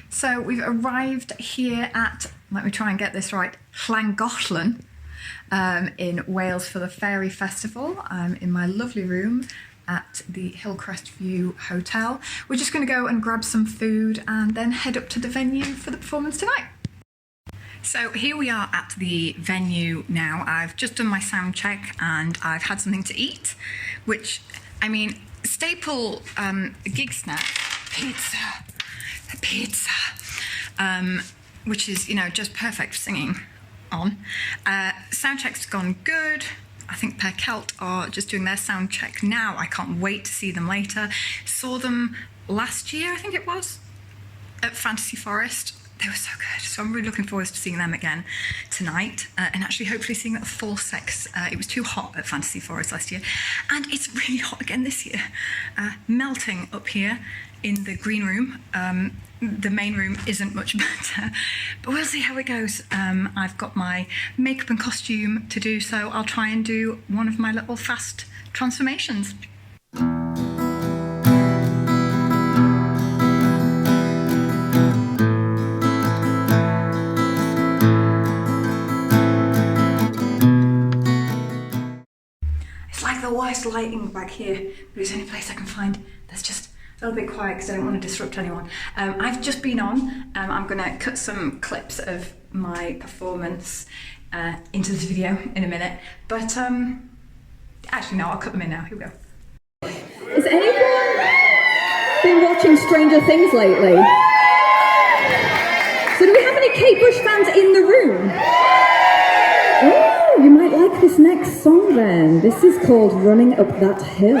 So we've arrived here at, let me try and get this right, Llangollen in Wales for the Faery Festival. I'm in my lovely room at the Hillcrest View Hotel. We're just going to go and grab some food and then head up to the venue for the performance tonight. So here we are at the venue now. I've just done my sound check and I've had something to eat, which, I mean, staple gig snack, pizza, which is, you know, just perfect for singing on. Sound check's gone good. I think ℍ𝕠𝕨 are just doing their sound check now. I can't wait to see them later. Saw them last year, I think it was, at Fantasy Forest. They were so good. So I'm really looking forward to seeing them again tonight and actually hopefully seeing them at Full Sex. It was too hot at Fantasy Forest last year and it's really hot again this year. Melting up here in the green room. The main room isn't much better, but we'll see how it goes. I've got my makeup and costume to do, so I'll try and do one of my little fast transformations. It's like the worst lighting back here, but it's the only place I can find that's just a little bit quiet because I don't want to disrupt anyone. I've just been on. I'm going to cut some clips of my performance into this video in a minute, but actually no, I'll cut them in now. Here we go. Has anyone been watching Stranger Things lately? So do we have any Kate Bush fans in the room? Oh, you might like this next song then. This is called Running Up That Hill.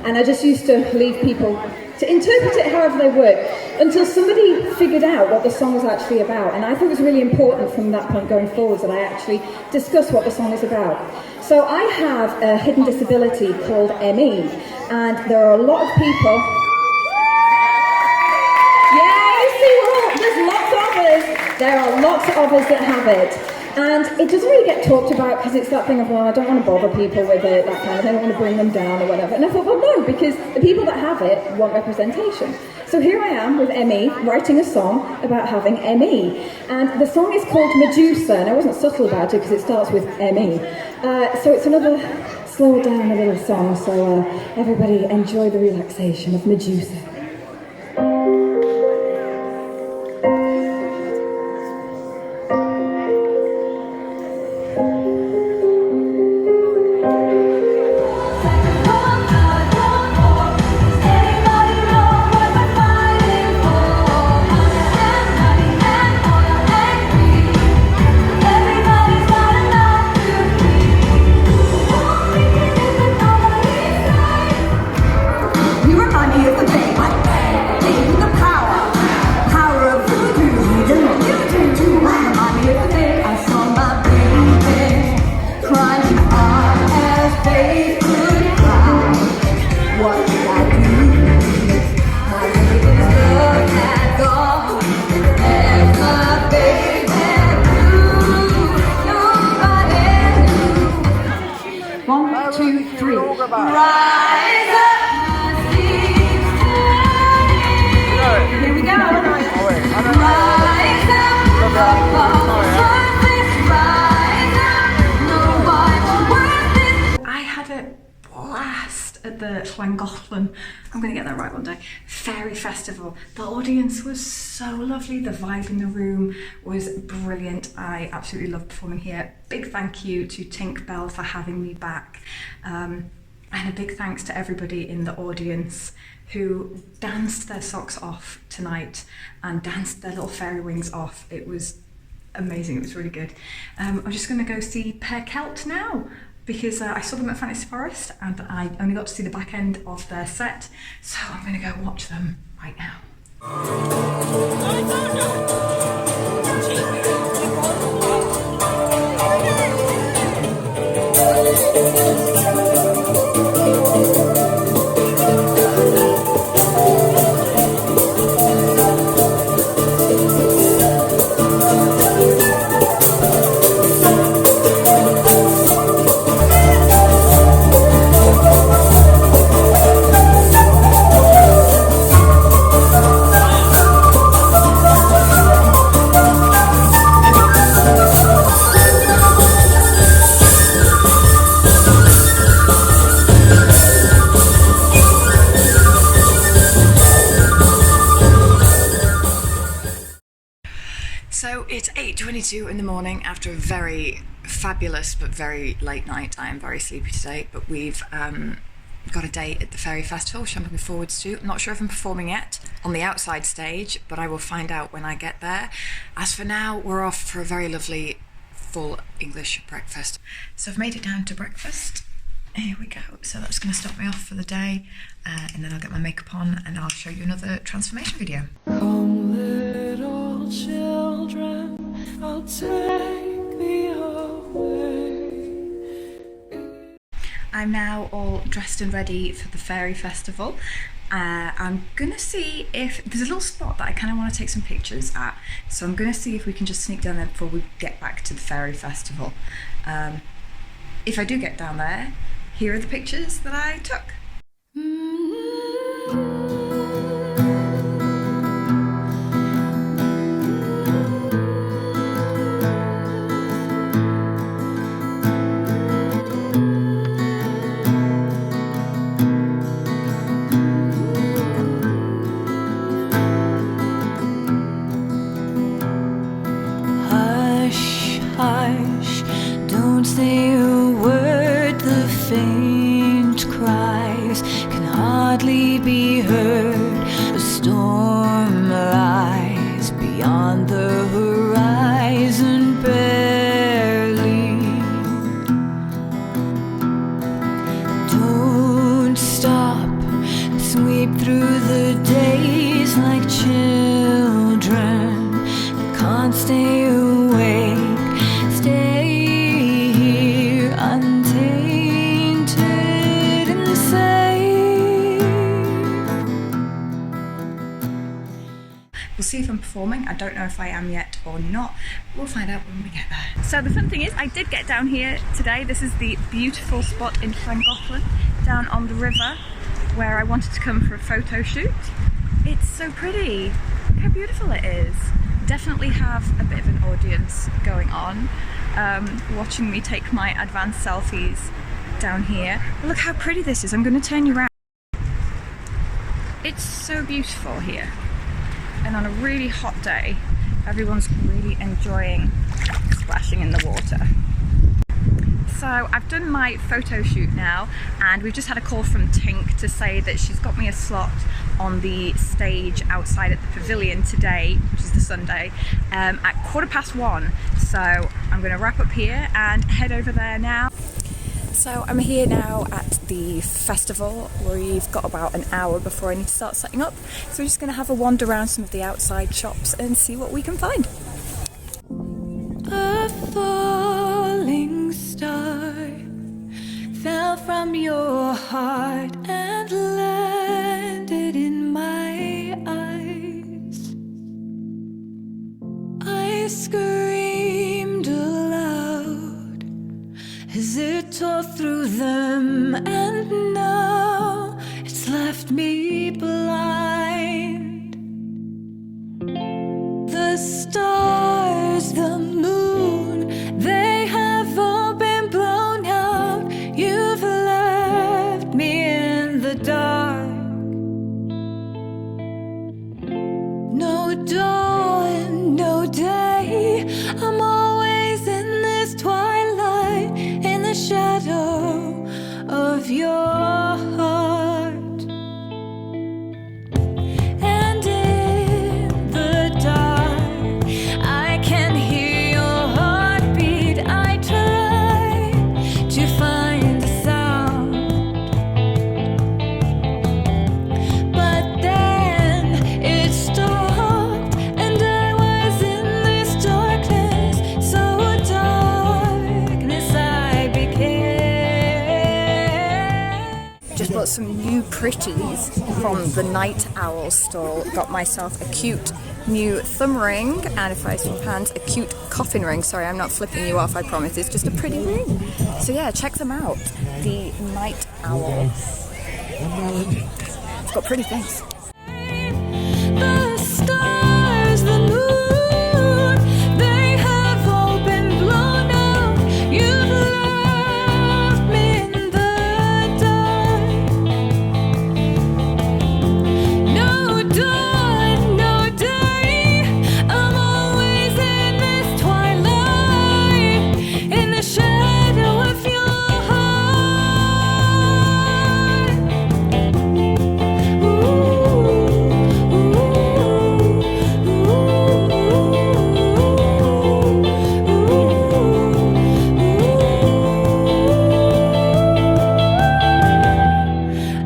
And I just used to leave people to interpret it however they would, until somebody figured out what the song was actually about. And I thought it was really important from that point going forwards that I actually discuss what the song is about. So I have a hidden disability called ME, and there are a lot of people... Yeah, you see, there's lots of us. There are lots of us that have it. And it doesn't really get talked about because it's that thing of, well, I don't want to bother people with it, that kind of thing, I don't want to bring them down or whatever. And I thought, well, no, because the people that have it want representation. So here I am with ME, writing a song about having ME. And the song is called Medusa, and I wasn't subtle about it because it starts with ME. So it's another slow down a little song, so everybody enjoy the relaxation of Medusa. You remind me of the day the Llangollen, I'm going to get that right one day, Faery Festival. The audience was so lovely, the vibe in the room was brilliant. I absolutely loved performing here. Big thank you to ℍ𝕠𝕨 for having me back. And a big thanks to everybody in the audience who danced their socks off tonight and danced their little fairy wings off. It was amazing, it was really good. I'm just going to go see ℍ𝕠𝕨 now, because I saw them at Fantasy Forest and I only got to see the back end of their set, so I'm going to go watch them right now. So it's 8:22 in the morning after a very fabulous but very late night. I am very sleepy today, but we've got a date at the Faery Festival, which I'm looking forward to. I'm not sure if I'm performing yet on the outside stage, but I will find out when I get there. As for now, we're off for a very lovely full English breakfast. So I've made it down to breakfast. Here we go. So that's going to start me off for the day, and then I'll get my makeup on and I'll show you another transformation video. Come, little children, I'll take thee away. I'm now all dressed and ready for the Faery Festival. I'm gonna see if there's a little spot that I kind of want to take some pictures at, so I'm gonna see if we can just sneak down there before we get back to the Faery Festival. If I do get down there, here are the pictures that I took. Hush, hush, don't say a word, the faint cries can hardly be heard. A storm lies beyond the horizon barely. Don't stop, sweep through the days like children that can't stay awake. Stay here untainted and safe. We'll see if I'm performing. I don't know if I am yet or not. We'll find out when we get there. So the fun thing is, I did get down here today. This is the beautiful spot in Llangollen, down on the river, where I wanted to come for a photo shoot. It's so pretty. Look how beautiful it is. Definitely have a bit of an audience going on, watching me take my advanced selfies down here. But look how pretty this is. I'm going to turn you around. It's so beautiful here. And on a really hot day, everyone's really enjoying splashing in the water. So I've done my photo shoot now, and we've just had a call from ℍ𝕠𝕨 to say that she's got me a slot on the stage outside at the pavilion today, which is the Sunday, at 1:15. So I'm going to wrap up here and head over there now. So I'm here now at the festival. We've got about an hour before I need to start setting up. So we're just going to have a wander around some of the outside shops and see what we can find. A falling star fell from your heart and landed in my eyes. I screamed aloud as it tore through them, and now it's left me blind. The stars, the moon, they have all been blown out. You've left me in of your heart. And in the dark, I can hear your heartbeat. I try to find a sound, but then it stopped, and I was in this darkness, so darkness I became. Just bought some new Pretties from the Night Owl stall. Got myself a cute new thumb ring, and if I swing hands, a cute coffin ring. Sorry, I'm not flipping you off, I promise. It's just a pretty ring. So yeah, check them out. The Night Owl. It's got pretty things. The stars, the moon, they have all been blown out. You've left me in the dark. No dawn, no day. I'm always in this twilight, in the shadow of your heart.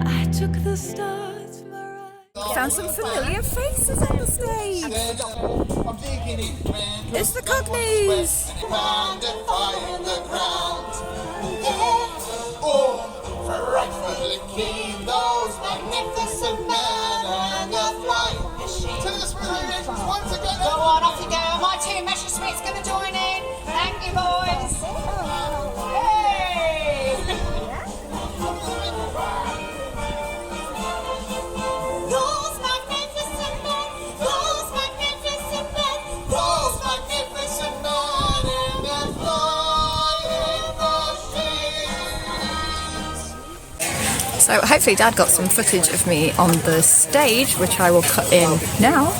I took the stars from our eyes. Found some familiar faces on the stage. It's the Cockneys. Frightfully keen, those magnificent men and a flying machine. To the spirit, once again. Go on, off you go. My team, Messerschmitt's going to join in. Thank you, boys. Hey! Those magnificent men, those magnificent men, those magnificent men in their flying machines. So hopefully Dad got some footage of me on the stage, which I will cut in now.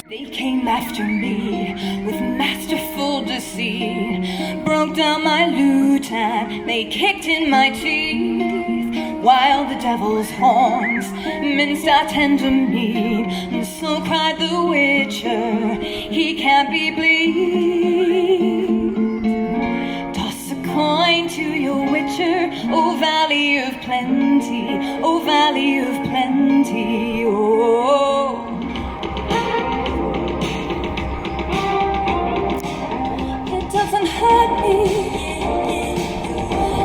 They came after me with masterful deceit, broke down my lute and they kicked in my teeth, while the devil's horns minced our tender meat, and so cried the witcher, he can't be bleed. Toss a coin to your witcher, O Valley of Plenty, O Valley of Plenty, oh. It doesn't hurt me.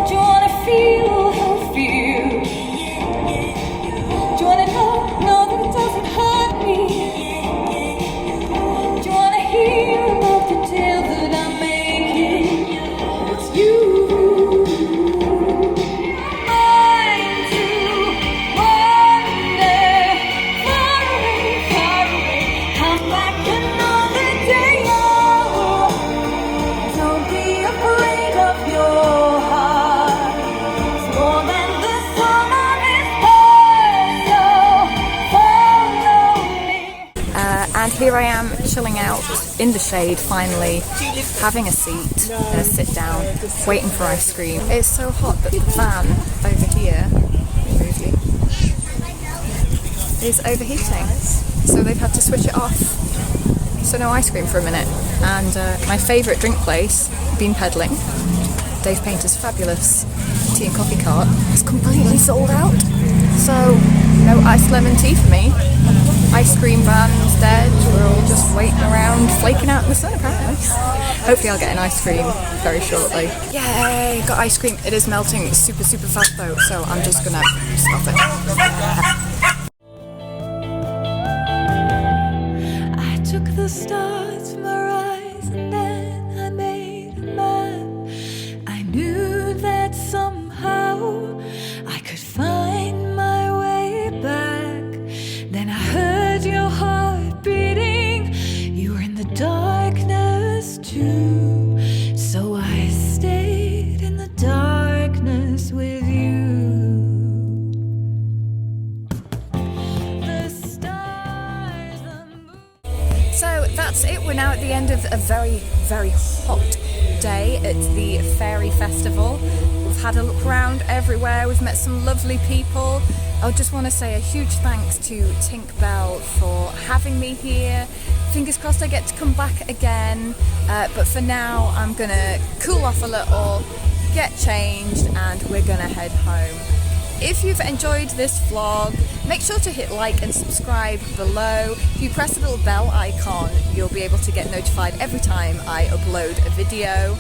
Do you wanna feel how I feel? Do you wanna know that it doesn't hurt me? Do you wanna hear about the tale that I'm making? It's you. Mine to wander far away, far away. Come back another day. Oh, don't be afraid of your heart. It's more than the sum of its parts. So follow me. And here I am chilling out in the shade, finally having a seat, sit down, waiting for ice cream. It's so hot that the fan over here is overheating, so they've had to switch it off. So no ice cream for a minute. And my favourite drink place, Bean Peddling, Dave Painter's fabulous tea and coffee cart, is completely sold out. So no iced lemon tea for me. Ice cream van's dead. We're all just waiting around, flaking out in the sun apparently. Hopefully I'll get an ice cream very shortly. Yay! Got ice cream. It is melting super fast though, so I'm just gonna stop it. I took the stars from our eyes and then I made a map. I knew that somehow I could find my way back. Then I heard your heart beating. You were in the darkness too, so I stayed in the darkness with you. The stars, the moon. So that's it. We're now at the end of a very hot day at the Faery Festival. We've I've had a look around everywhere, we've met some lovely people. I just want to say a huge thanks to ℍ𝕠𝕨 for having me here. Fingers crossed I get to come back again, but for now I'm gonna cool off a little, get changed, and we're gonna head home. If you've enjoyed this vlog, make sure to hit like and subscribe below. If you press the little bell icon, you'll be able to get notified every time I upload a video.